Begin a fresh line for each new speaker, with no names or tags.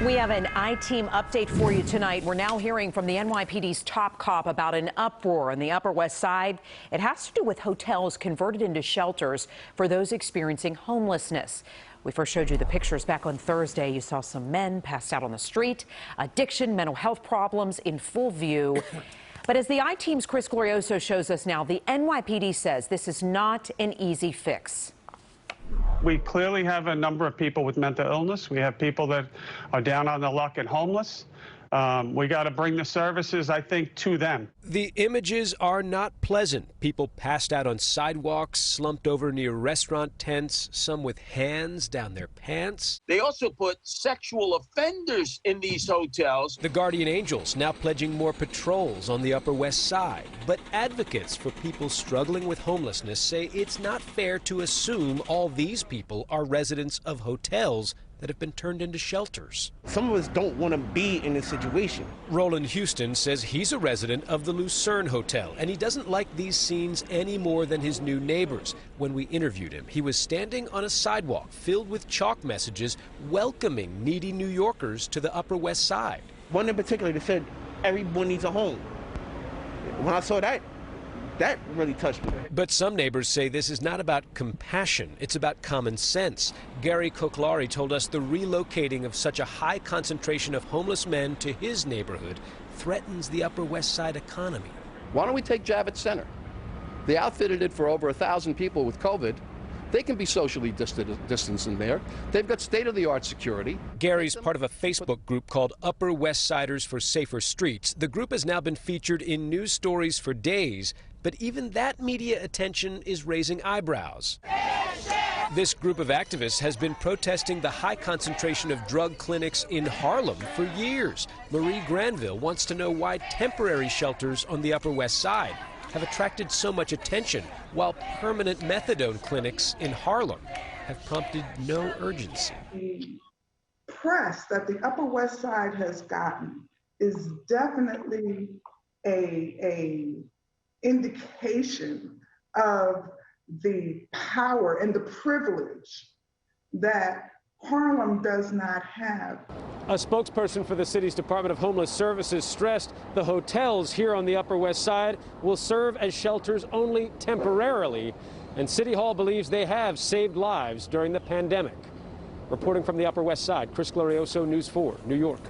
We have an I-Team update for you tonight. We're now hearing from the NYPD's top cop about an uproar on the Upper West Side. It has to do with hotels converted into shelters for those experiencing homelessness. We first showed you the pictures back on Thursday. You saw some men passed out on the street, addiction, mental health problems in full view. But as the I-Team's Chris Glorioso shows us now, the NYPD says this is not an easy fix.
We clearly have a number of people with mental illness. We have people that are down on their luck and homeless. We got to bring the services, I think, to them.
The images are not pleasant. People passed out on sidewalks, slumped over near restaurant tents, some with hands down their pants.
They also put sexual offenders in these hotels.
The Guardian Angels now pledging more patrols on the Upper West Side. But advocates for people struggling with homelessness say it's not fair to assume all these people are residents of hotels that have been turned into shelters.
Some of us don't want to be in this situation.
Roland Houston says he's a resident of the Lucerne Hotel, and he doesn't like these scenes any more than his new neighbors. When we interviewed him, he was standing on a sidewalk filled with chalk messages welcoming needy New Yorkers to the Upper West Side.
One in particular that said, everyone needs a home. When I saw that, that really touched me.
But some neighbors say this is not about compassion, it's about common sense. Gary KOKALARI told us the relocating of such a high concentration of homeless men to his neighborhood threatens the Upper West Side economy.
Why don't we take Javits Center? They outfitted it for over 1,000 people with COVID. They can be socially distanced in there. They've got state-of-the-art security.
Gary's part of a Facebook group called Upper West Siders for Safer Streets. The group has now been featured in news stories for days, but even that media attention is raising eyebrows. This group of activists has been protesting the high concentration of drug clinics in Harlem for years. Marie GRANVILLE wants to know why temporary shelters on the Upper West Side have attracted so much attention, while permanent methadone clinics in Harlem have prompted no urgency.
The press that the Upper West Side has gotten is definitely a indication of the power and the privilege that Harlem does not have.
A spokesperson for the city's Department of Homeless Services stressed the hotels here on the Upper West Side will serve as shelters only temporarily, and City Hall believes they have saved lives during the pandemic. Reporting from the Upper West Side, Chris Glorioso, News 4, New York.